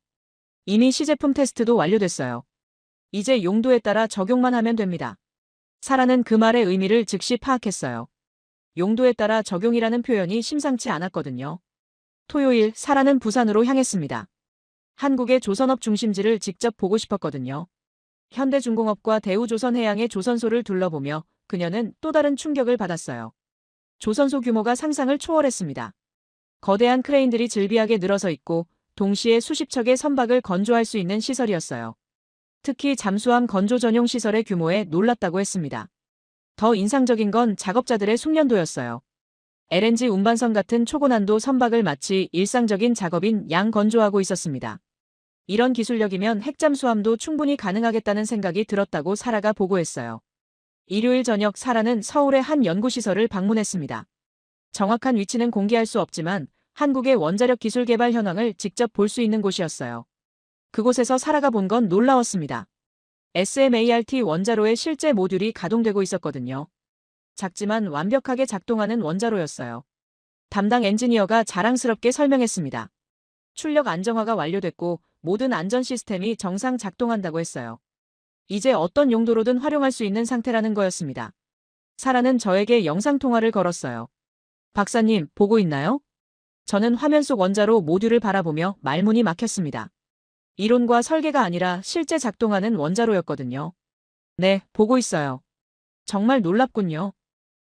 Speaker 1: 이미 시제품 테스트도 완료됐어요. 이제 용도에 따라 적용만 하면 됩니다. 사라는 그 말의 의미를 즉시 파악했어요. 용도에 따라 적용이라는 표현이 심상치 않았거든요. 토요일 사라는 부산으로 향했습니다. 한국의 조선업 중심지를 직접 보고 싶었거든요. 현대중공업과 대우조선해양의 조선소를 둘러보며 그녀는 또 다른 충격을 받았어요. 조선소 규모가 상상을 초월했습니다. 거대한 크레인들이 즐비하게 늘어서 있고 동시에 수십 척의 선박을 건조할 수 있는 시설이었어요. 특히 잠수함 건조 전용 시설의 규모에 놀랐다고 했습니다. 더 인상적인 건 작업자들의 숙련도였어요. LNG 운반선 같은 초고난도 선박을 마치 일상적인 작업인 양 건조하고 있었습니다. 이런 기술력이면 핵잠수함도 충분히 가능하겠다는 생각이 들었다고 사라가 보고했어요. 일요일 저녁 사라는 서울의 한 연구시설을 방문했습니다. 정확한 위치는 공개할 수 없지만 한국의 원자력 기술 개발 현황을 직접 볼 수 있는 곳이었어요. 그곳에서 사라가 본 건 놀라웠습니다. SMART 원자로의 실제 모듈이 가동되고 있었거든요. 작지만 완벽하게 작동하는 원자로였어요. 담당 엔지니어가 자랑스럽게 설명했습니다. 출력 안정화가 완료됐고 모든 안전 시스템이 정상 작동한다고 했어요. 이제 어떤 용도로든 활용할 수 있는 상태라는 거였습니다. 사라는 저에게 영상통화를 걸었어요. 박사님, 보고 있나요? 저는 화면 속 원자로 모듈을 바라보며 말문이 막혔습니다. 이론과 설계가 아니라 실제 작동하는 원자로였거든요. 네, 보고 있어요. 정말 놀랍군요.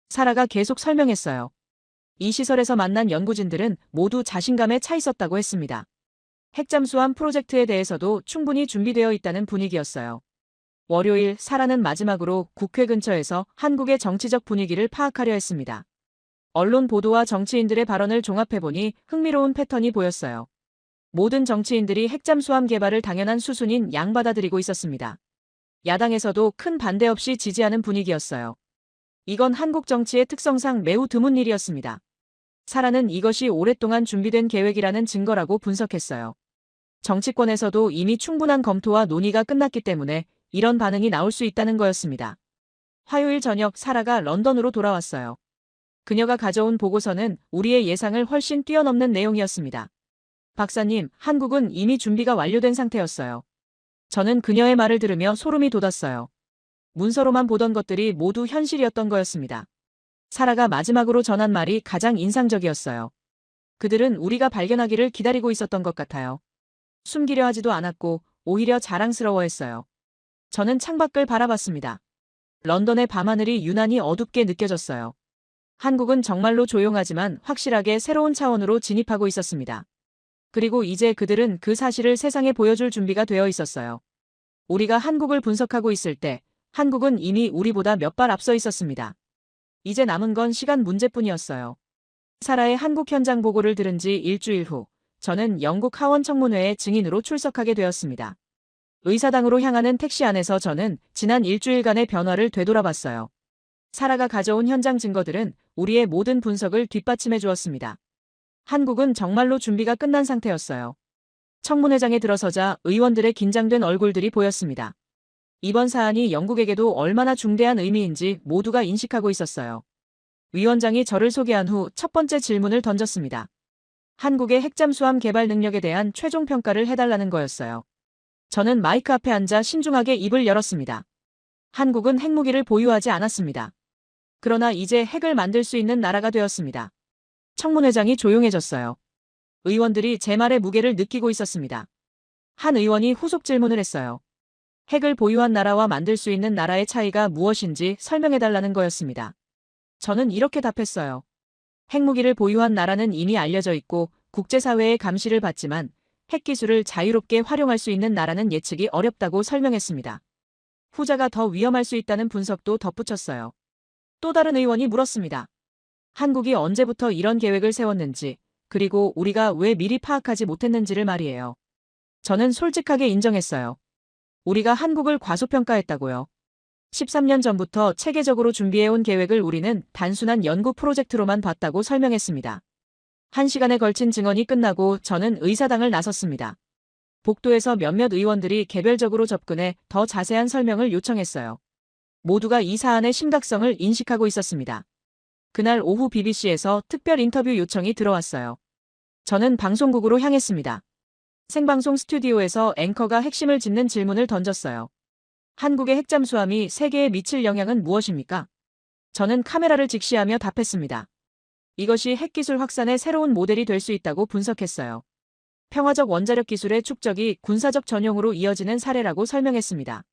Speaker 1: 사라가 계속 설명했어요. 이 시설에서 만난 연구진들은 모두 자신감에 차 있었다고 했습니다. 핵잠수함 프로젝트에 대해서도 충분히 준비되어 있다는 분위기였어요. 월요일 사라는 마지막으로 국회 근처에서 한국의 정치적 분위기를 파악하려 했습니다. 언론 보도와 정치인들의 발언을 종합해보니 흥미로운 패턴이 보였어요. 모든 정치인들이 핵잠수함 개발을 당연한 수순인 양 받아들이고 있었습니다. 야당에서도 큰 반대 없이 지지하는 분위기였어요. 이건 한국 정치의 특성상 매우 드문 일이었습니다. 사라는 이것이 오랫동안 준비된 계획이라는 증거라고 분석했어요. 정치권에서도 이미 충분한 검토와 논의가 끝났기 때문에 이런 반응이 나올 수 있다는 거였습니다. 화요일 저녁 사라가 런던으로 돌아왔어요. 그녀가 가져온 보고서는 우리의 예상을 훨씬 뛰어넘는 내용이었습니다. 박사님, 한국은 이미 준비가 완료된 상태였어요. 저는 그녀의 말을 들으며 소름이 돋았어요. 문서로만 보던 것들이 모두 현실이었던 거였습니다. 사라가 마지막으로 전한 말이 가장 인상적이었어요. 그들은 우리가 발견하기를 기다리고 있었던 것 같아요. 숨기려 하지도 않았고 오히려 자랑스러워했어요. 저는 창밖을 바라봤습니다. 런던의 밤하늘이 유난히 어둡게 느껴졌어요. 한국은 정말로 조용하지만 확실하게 새로운 차원으로 진입하고 있었습니다. 그리고 이제 그들은 그 사실을 세상에 보여줄 준비가 되어 있었어요. 우리가 한국을 분석하고 있을 때 한국은 이미 우리보다 몇 발 앞서 있었습니다. 이제 남은 건 시간 문제뿐이었어요. 사라의 한국 현장 보고를 들은 지 일주일 후, 저는 영국 하원 청문회에 증인으로 출석하게 되었습니다. 의사당으로 향하는 택시 안에서 저는 지난 일주일간의 변화를 되돌아봤어요. 사라가 가져온 현장 증거들은 우리의 모든 분석을 뒷받침해 주었습니다. 한국은 정말로 준비가 끝난 상태였어요. 청문회장에 들어서자 의원들의 긴장된 얼굴들이 보였습니다. 이번 사안이 영국에게도 얼마나 중대한 의미인지 모두가 인식하고 있었어요. 위원장이 저를 소개한 후 첫 번째 질문을 던졌습니다. 한국의 핵잠수함 개발 능력에 대한 최종 평가를 해달라는 거였어요. 저는 마이크 앞에 앉아 신중하게 입을 열었습니다. 한국은 핵무기를 보유하지 않았습니다. 그러나 이제 핵을 만들 수 있는 나라가 되었습니다. 청문회장이 조용해졌어요. 의원들이 제 말의 무게를 느끼고 있었습니다. 한 의원이 후속 질문을 했어요. 핵을 보유한 나라와 만들 수 있는 나라의 차이가 무엇인지 설명해달라는 거였습니다. 저는 이렇게 답했어요. 핵무기를 보유한 나라는 이미 알려져 있고 국제사회의 감시를 받지만 핵기술을 자유롭게 활용할 수 있는 나라는 예측이 어렵다고 설명했습니다. 후자가 더 위험할 수 있다는 분석도 덧붙였어요. 또 다른 의원이 물었습니다. 한국이 언제부터 이런 계획을 세웠는지, 그리고 우리가 왜 미리 파악하지 못했는지를 말이에요. 저는 솔직하게 인정했어요. 우리가 한국을 과소평가했다고요. 13년 전부터 체계적으로 준비해온 계획을 우리는 단순한 연구 프로젝트로만 봤다고 설명했습니다. 1시간에 걸친 증언이 끝나고 저는 의사당을 나섰습니다. 복도에서 몇몇 의원들이 개별적으로 접근해 더 자세한 설명을 요청했어요. 모두가 이 사안의 심각성을 인식하고 있었습니다. 그날 오후 BBC에서 특별 인터뷰 요청이 들어왔어요. 저는 방송국으로 향했습니다. 생방송 스튜디오에서 앵커가 핵심을 짚는 질문을 던졌어요. 한국의 핵잠수함이 세계에 미칠 영향은 무엇입니까? 저는 카메라를 직시하며 답했습니다. 이것이 핵기술 확산의 새로운 모델이 될 수 있다고 분석했어요. 평화적 원자력 기술의 축적이 군사적 전용으로 이어지는 사례라고 설명했습니다.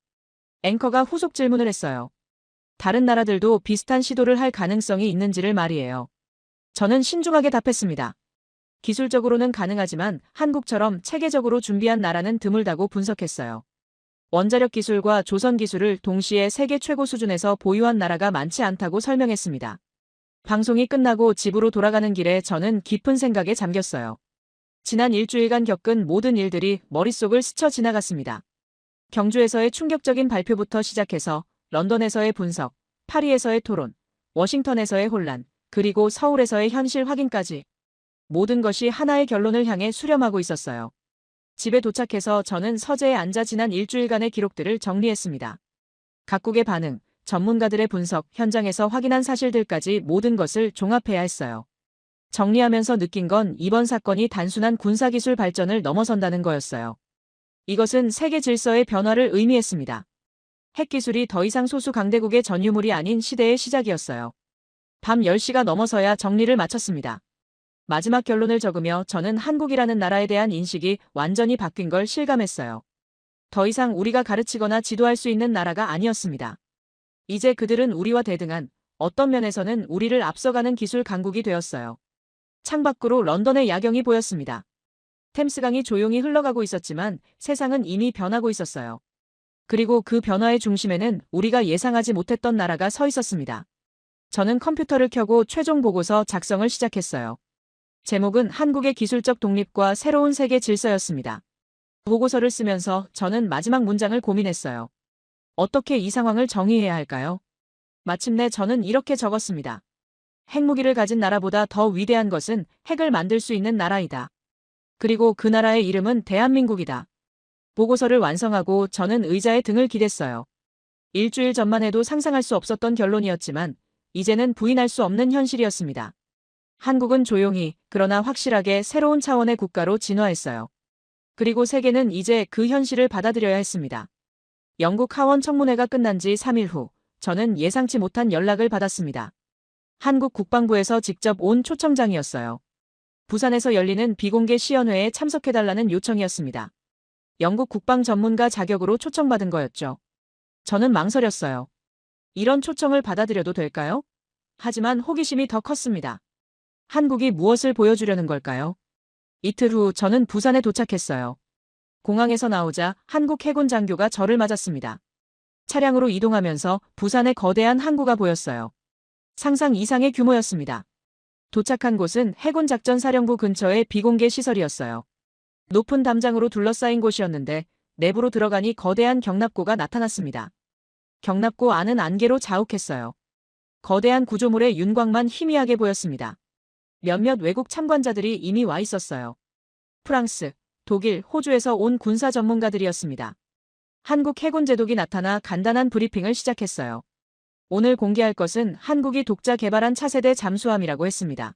Speaker 1: 앵커가 후속 질문을 했어요. 다른 나라들도 비슷한 시도를 할 가능성이 있는지를 말이에요. 저는 신중하게 답했습니다. 기술적으로는 가능하지만 한국처럼 체계적으로 준비한 나라는 드물다고 분석했어요. 원자력 기술과 조선 기술을 동시에 세계 최고 수준에서 보유한 나라가 많지 않다고 설명했습니다. 방송이 끝나고 집으로 돌아가는 길에 저는 깊은 생각에 잠겼어요. 지난 일주일간 겪은 모든 일들이 머릿속을 스쳐 지나갔습니다. 경주에서의 충격적인 발표부터 시작해서 런던에서의 분석, 파리에서의 토론, 워싱턴에서의 혼란, 그리고 서울에서의 현실 확인까지 모든 것이 하나의 결론을 향해 수렴하고 있었어요. 집에 도착해서 저는 서재에 앉아 지난 일주일간의 기록들을 정리했습니다. 각국의 반응, 전문가들의 분석, 현장에서 확인한 사실들까지 모든 것을 종합해야 했어요. 정리하면서 느낀 건 이번 사건이 단순한 군사기술 발전을 넘어선다는 거였어요. 이것은 세계 질서의 변화를 의미했습니다. 핵기술이 더 이상 소수 강대국의 전유물이 아닌 시대의 시작이었어요. 밤 10시가 넘어서야 정리를 마쳤습니다. 마지막 결론을 적으며 저는 한국이라는 나라에 대한 인식이 완전히 바뀐 걸 실감했어요. 더 이상 우리가 가르치거나 지도할 수 있는 나라가 아니었습니다. 이제 그들은 우리와 대등한, 어떤 면에서는 우리를 앞서가는 기술 강국이 되었어요. 창밖으로 런던의 야경이 보였습니다. 템스강이 조용히 흘러가고 있었지만 세상은 이미 변하고 있었어요. 그리고 그 변화의 중심에는 우리가 예상하지 못했던 나라가 서 있었습니다. 저는 컴퓨터를 켜고 최종 보고서 작성을 시작했어요. 제목은 한국의 기술적 독립과 새로운 세계 질서였습니다. 보고서를 쓰면서 저는 마지막 문장을 고민했어요. 어떻게 이 상황을 정의해야 할까요? 마침내 저는 이렇게 적었습니다. 핵무기를 가진 나라보다 더 위대한 것은 핵을 만들 수 있는 나라이다. 그리고 그 나라의 이름은 대한민국이다. 보고서를 완성하고 저는 의자에 등을 기댔어요. 일주일 전만 해도 상상할 수 없었던 결론이었지만 이제는 부인할 수 없는 현실이었습니다. 한국은 조용히, 그러나 확실하게 새로운 차원의 국가로 진화했어요. 그리고 세계는 이제 그 현실을 받아들여야 했습니다. 영국 하원 청문회가 끝난 지 3일 후, 저는 예상치 못한 연락을 받았습니다. 한국 국방부에서 직접 온 초청장이었어요. 부산에서 열리는 비공개 시연회에 참석해달라는 요청이었습니다. 영국 국방 전문가 자격으로 초청받은 거였죠. 저는 망설였어요. 이런 초청을 받아들여도 될까요? 하지만 호기심이 더 컸습니다. 한국이 무엇을 보여주려는 걸까요? 이틀 후 저는 부산에 도착했어요. 공항에서 나오자 한국 해군 장교가 저를 맞았습니다. 차량으로 이동하면서 부산의 거대한 항구가 보였어요. 상상 이상의 규모였습니다. 도착한 곳은 해군작전사령부 근처의 비공개 시설이었어요. 높은 담장으로 둘러싸인 곳이었는데 내부로 들어가니 거대한 경납고가 나타났습니다. 경납고 안은 안개로 자욱했어요. 거대한 구조물의 윤곽만 희미하게 보였습니다. 몇몇 외국 참관자들이 이미 와 있었어요. 프랑스, 독일, 호주에서 온 군사 전문가들이었습니다. 한국 해군 제독이 나타나 간단한 브리핑을 시작했어요. 오늘 공개할 것은 한국이 독자 개발한 차세대 잠수함이라고 했습니다.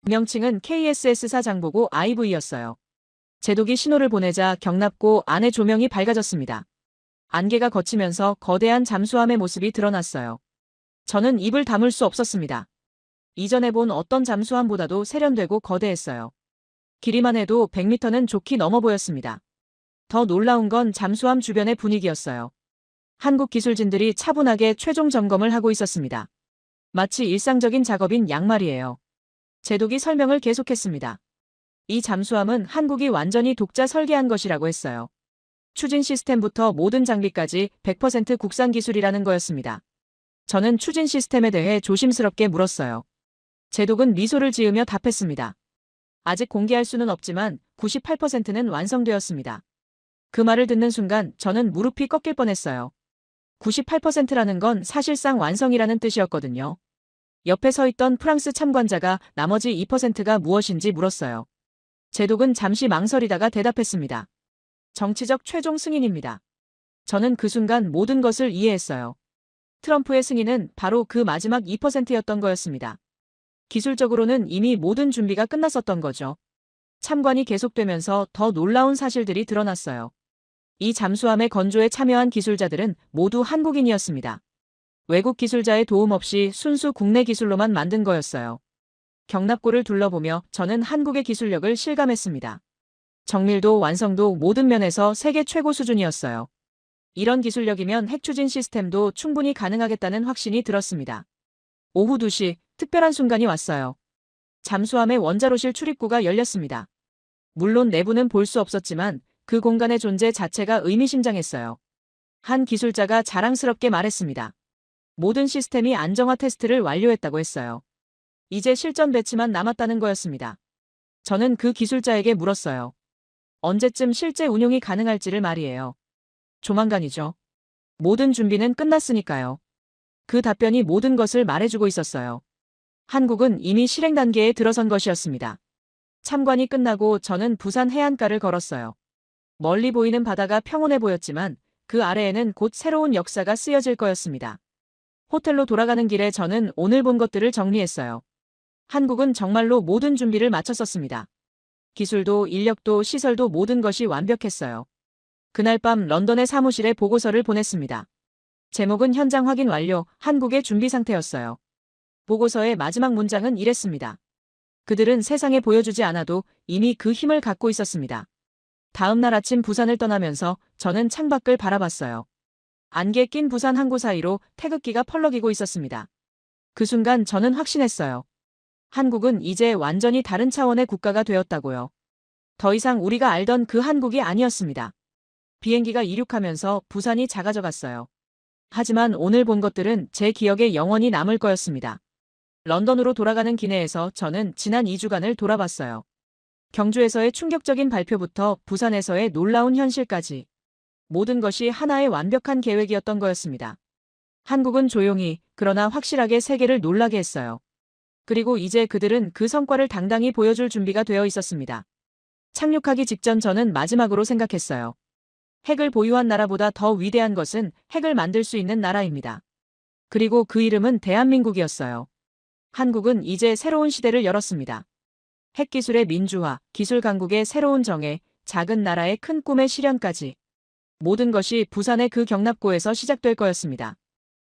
Speaker 1: 명칭은 KSS-4 장보고 IV였어요. 제독이 신호를 보내자 경납고 안의 조명이 밝아졌습니다. 안개가 걷히면서 거대한 잠수함의 모습이 드러났어요. 저는 입을 다물 수 없었습니다. 이전에 본 어떤 잠수함보다도 세련되고 거대했어요. 길이만 해도 100m는 좋게 넘어 보였습니다. 더 놀라운 건 잠수함 주변의 분위기였어요. 한국 기술진들이 차분하게 최종 점검을 하고 있었습니다. 마치 일상적인 작업인 양말이에요. 제독이 설명을 계속했습니다. 이 잠수함은 한국이 완전히 독자 설계한 것이라고 했어요. 추진 시스템부터 모든 장비까지 100% 국산 기술이라는 거였습니다. 저는 추진 시스템에 대해 조심스럽게 물었어요. 제독은 미소를 지으며 답했습니다. 아직 공개할 수는 없지만 98%는 완성되었습니다. 그 말을 듣는 순간 저는 무릎이 꺾일 뻔했어요. 98%라는 건 사실상 완성이라는 뜻이었거든요. 옆에 서 있던 프랑스 참관자가 나머지 2%가 무엇인지 물었어요. 제독은 잠시 망설이다가 대답했습니다. 정치적 최종 승인입니다. 저는 그 순간 모든 것을 이해했어요. 트럼프의 승인은 바로 그 마지막 2%였던 거였습니다. 기술적으로는 이미 모든 준비가 끝났었던 거죠. 참관이 계속되면서 더 놀라운 사실들이 드러났어요. 이 잠수함의 건조에 참여한 기술자들은 모두 한국인이었습니다. 외국 기술자의 도움 없이 순수 국내 기술로만 만든 거였어요. 경납고를 둘러보며 저는 한국의 기술력을 실감했습니다. 정밀도 완성도 모든 면에서 세계 최고 수준이었어요. 이런 기술력이면 핵추진 시스템도 충분히 가능하겠다는 확신이 들었습니다. 오후 2시, 특별한 순간이 왔어요. 잠수함의 원자로실 출입구가 열렸습니다. 물론 내부는 볼 수 없었지만 그 공간의 존재 자체가 의미심장했어요. 한 기술자가 자랑스럽게 말했습니다. 모든 시스템이 안정화 테스트를 완료했다고 했어요. 이제 실전 배치만 남았다는 거였습니다. 저는 그 기술자에게 물었어요. 언제쯤 실제 운용이 가능할지를 말이에요. 조만간이죠. 모든 준비는 끝났으니까요. 그 답변이 모든 것을 말해주고 있었어요. 한국은 이미 실행 단계에 들어선 것이었습니다. 참관이 끝나고 저는 부산 해안가를 걸었어요. 멀리 보이는 바다가 평온해 보였지만 그 아래에는 곧 새로운 역사가 쓰여질 거였습니다. 호텔로 돌아가는 길에 저는 오늘 본 것들을 정리했어요. 한국은 정말로 모든 준비를 마쳤었습니다. 기술도 인력도 시설도 모든 것이 완벽했어요. 그날 밤 런던의 사무실에 보고서를 보냈습니다. 제목은 현장 확인 완료, 한국의 준비 상태였어요. 보고서의 마지막 문장은 이랬습니다. 그들은 세상에 보여주지 않아도 이미 그 힘을 갖고 있었습니다. 다음 날 아침 부산을 떠나면서 저는 창밖을 바라봤어요. 안개 낀 부산 항구 사이로 태극기가 펄럭이고 있었습니다. 그 순간 저는 확신했어요. 한국은 이제 완전히 다른 차원의 국가가 되었다고요. 더 이상 우리가 알던 그 한국이 아니었습니다. 비행기가 이륙하면서 부산이 작아져갔어요. 하지만 오늘 본 것들은 제 기억에 영원히 남을 거였습니다. 런던으로 돌아가는 기내에서 저는 지난 2주간을 돌아봤어요. 경주에서의 충격적인 발표부터 부산에서의 놀라운 현실까지 모든 것이 하나의 완벽한 계획이었던 거였습니다. 한국은 조용히 그러나 확실하게 세계를 놀라게 했어요. 그리고 이제 그들은 그 성과를 당당히 보여줄 준비가 되어 있었습니다. 착륙하기 직전 저는 마지막으로 생각했어요. 핵을 보유한 나라보다 더 위대한 것은 핵을 만들 수 있는 나라입니다. 그리고 그 이름은 대한민국이었어요. 한국은 이제 새로운 시대를 열었습니다. 핵기술의 민주화, 기술 강국의 새로운 정해, 작은 나라의 큰 꿈의 실현까지. 모든 것이 부산의 그 경납고에서 시작될 거였습니다.